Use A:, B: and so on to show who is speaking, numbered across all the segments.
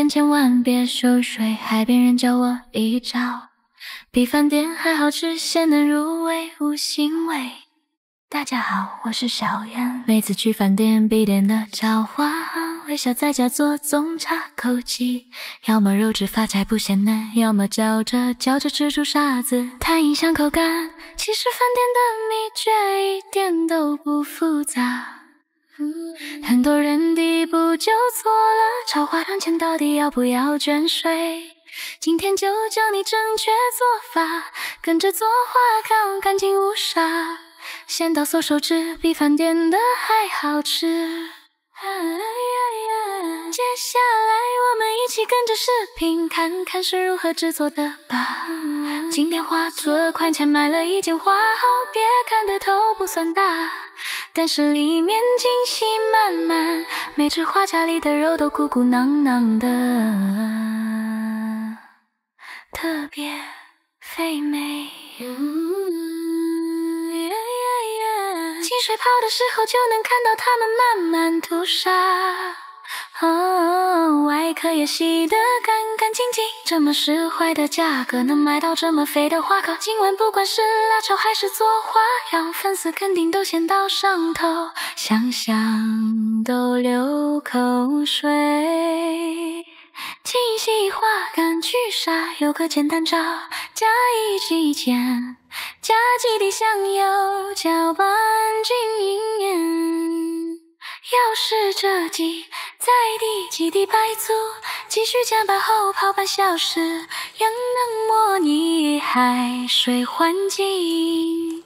A: 但千万别熟睡，海边人教我一招，比饭店还好吃，鲜嫩入味，无腥味。大家好，我是小妍，每次去饭店必点的炒花，微笑在家做总茶口技，要么肉质发柴不鲜嫩，要么嚼着吃出沙子，太影响口感。其实饭店的秘诀一点都不复杂。很多人第一步就错了，炒花汤前到底要不要卷水？今天就教你正确做法，跟着做花汤干净无沙，咸到缩手指，比饭店的还好吃。接下来我们一起跟着视频看看是如何制作的吧。今天花出2块钱买了一件花好，别看的头不算大，但是里面惊喜满满，每只花架里的肉都鼓鼓囊囊的，特别肥美。清水泡的时候就能看到它们慢慢吐沙，外壳也洗得干干净净，这么实惠的价格能买到这么肥的花壳。今晚不管是辣炒还是做花样，粉丝肯定都先到上头，想想都流口水。清洗花干去沙，有个简单招，加一支碱，加几滴香油，搅拌均匀。要是这季再滴几滴白醋，继续搅拌后泡半小时，ยัง能模拟海水环境。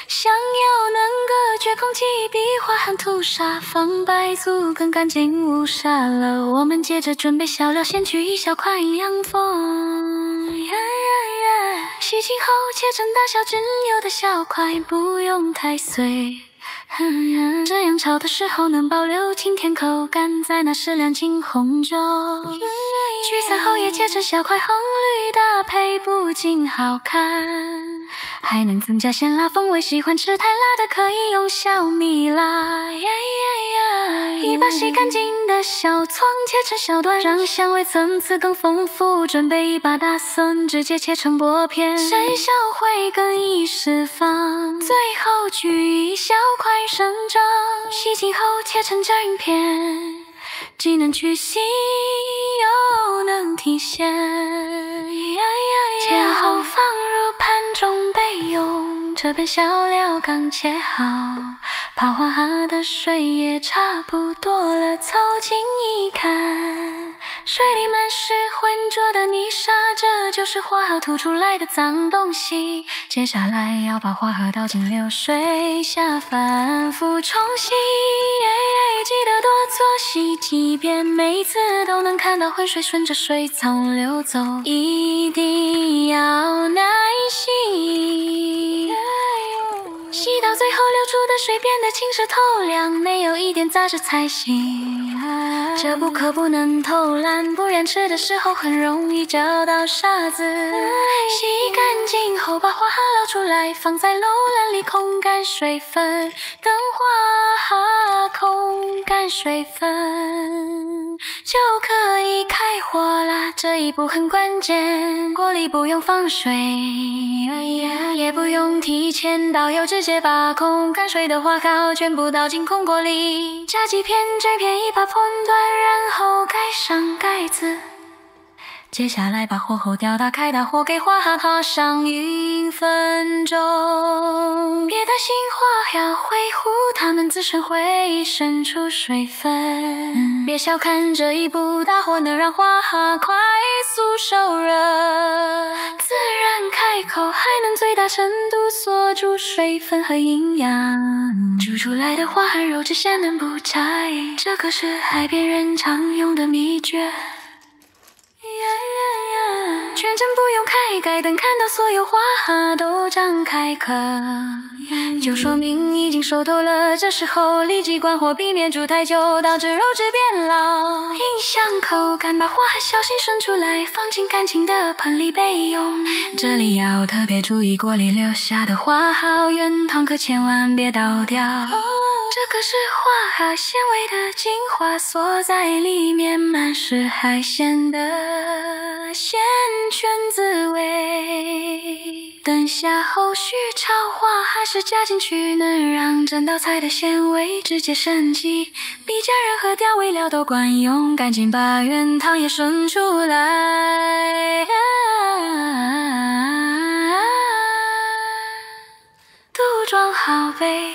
A: 想要能隔绝空气，比花含吐沙放白醋更干净无沙了。我们接着准备小料，先取一小块洋葱，洗净后切成大小均匀的小块，不用太碎。这样炒的时候能保留清甜口感，再拿适量金红酒，取菜后也切成小块，红绿搭配不仅好看，还能增加鲜辣风味，喜欢吃太辣的可以用小米辣。一把洗干净的小葱切成小段，让香味层次更丰富。准备一把大蒜，直接切成薄片，生小会更易释放。最后取一小块生姜，洗净后切成正片，既能去腥又能提鲜。切后放入盘中备用，这边小料刚切好，泡花的水也差不多了，凑近一看，水里满是浑浊的泥沙，这就是花核吐出来的脏东西。接下来要把花核倒进流水下，反复冲洗，记得多做洗几遍，每次都能看到浑水顺着水槽流走，一定要耐心。洗到最后流出的水变得清澈透亮，没有一点杂质才行，这步可不能偷懒，不然吃的时候很容易搅到沙子。洗干净后把花捞出来，放在漏篮里控干水分，等花控干水分就可以开火啦，这一步很关键，锅里不用放水，也不用提前倒油，直接把控干水的花膏全部倒进空锅里，加几片这片一把碰断，然后盖上盖子。接下来把火候调大，开大火给花泡上1分钟，别担心花要挥糊，它们自身会渗出水分，别小看这一步，大火能让花快速受热，自然开口，还能最大程度锁住水分和营养，煮出来的花和肉质鲜嫩不柴，这可是海边人常用的秘诀。全程不用开盖，等看到所有花都张开壳，就说明已经熟透了，这时候立即关火，避免煮太久导致肉质变老，影响口感。把花小心顺出来，放进干净的盆里备用，这里要特别注意锅里留下的花好原汤可千万别倒掉。这可是花蛤纤维的精华所在，里面满是海鲜的鲜圈滋味。等下后续炒花还是加进去，能让整道菜的鲜味直接升级，比加任何调味料都管用，赶紧把原汤也生出来。杜装好杯。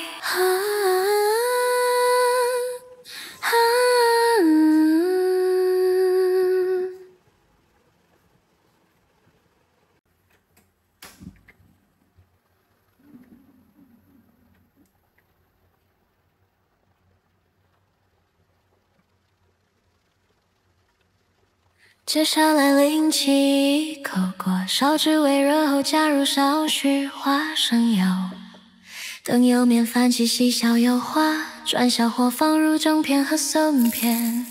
A: 接下来另起一口锅，烧至微热后加入少许花生油，等油面泛起细小油花，转小火放入整片和松片，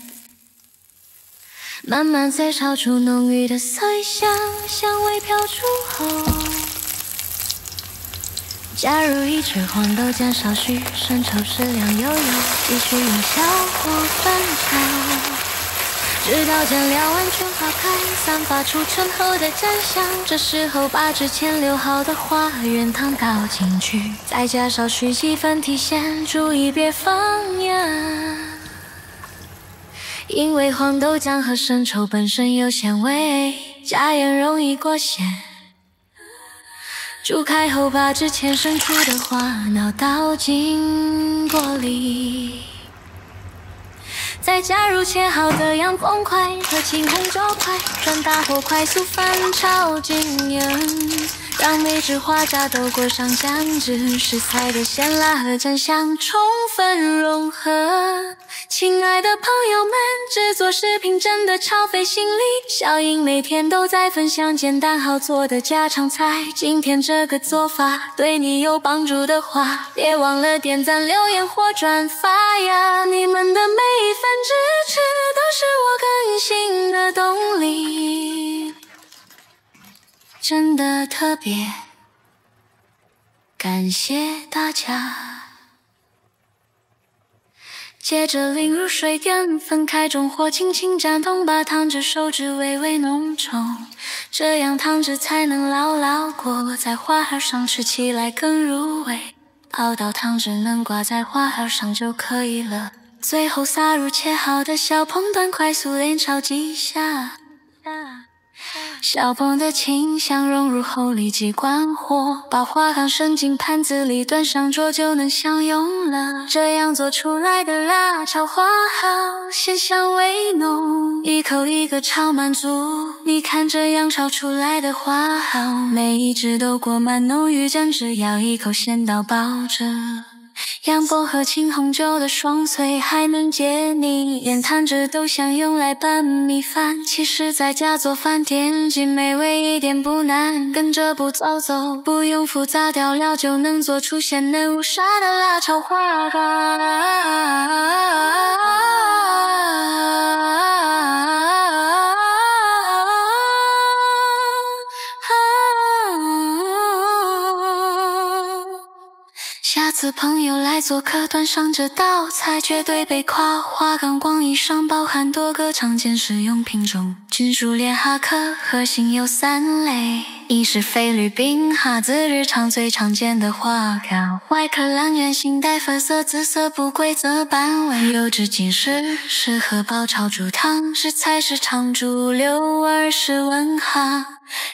A: 慢慢再炒出浓郁的色香，香味飘出后，加入一匙黄豆酱，少许生抽，适量油油，继续用小火翻炒。直到酱料完全化开，散发出醇厚的蘸香。这时候把之前留好的花原汤倒进去，再加少许鸡粉提鲜，注意别放盐。因为黄豆酱和生抽本身有咸味，加盐容易过咸。煮开后把之前生出的花脑倒进锅里。再加入切好的洋葱块和青红椒块，转大火快速翻炒均匀，让每只花甲都裹上酱汁，食材的鲜辣和酱香充分融合。亲爱的朋友们，制作视频真的超费心力，小颖每天都在分享简单好做的家常菜。今天这个做法对你有帮助的话，别忘了点赞、留言或转发呀！你们的每一份支持都是我更新的动力，真的特别感谢大家。接着淋入水淀粉，开中火轻轻蘸同，把汤汁收至微微浓稠，这样汤汁才能牢牢裹在花蛤上，吃起来更入味。熬到汤汁能挂在花蛤上就可以了，最后撒入切好的小蓬段，快速连炒几下。小蓬的清香融入后立即关火，把花蛤盛进盘子里，端上桌就能享用了。这样做出来的辣炒花蛤鲜香味浓，一口一个超满足。你看这样炒出来的花蛤，每一只都裹满浓郁酱汁，咬一口咸到爆着。洋薄荷、青红酒的爽脆还能解腻，连汤汁都想用来拌米饭。其实在家做饭点击美味一点不难，跟着步骤走，不用复杂调料就能做出鲜嫩无沙的辣炒花蛤。下次朋友来做客，端上这道菜绝对被夸。花岗广义上包含多个常见食用品种，菌属莲蛤科，核心有3类。一是菲律宾蛤子，日常最常见的花蛤，外壳蓝圆形带粉色、紫色不规则斑纹，油脂紧实，适合爆炒煮汤，食材是常主流。二是文蛤，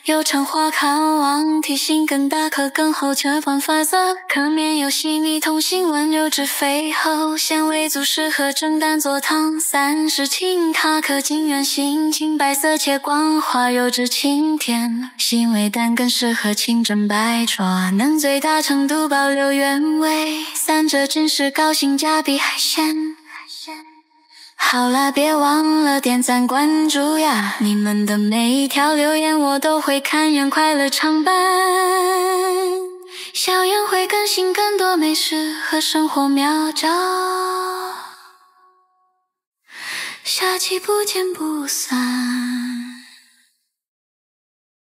A: 又称花蛤王，体型更大，壳更厚，切换发色，壳面有细腻同心纹，油脂肥厚，纤维足，适合蒸蛋做汤。三是青蛤科，茎圆形，青白色且光滑，油脂清甜，腥味淡，更适合清蒸白爪，能最大程度保留原味。三者均是高性价比海鲜。好啦，别忘了点赞关注呀！你们的每一条留言我都会看，愿快乐常伴。小样会更新更多美食和生活妙招，下期不见不散。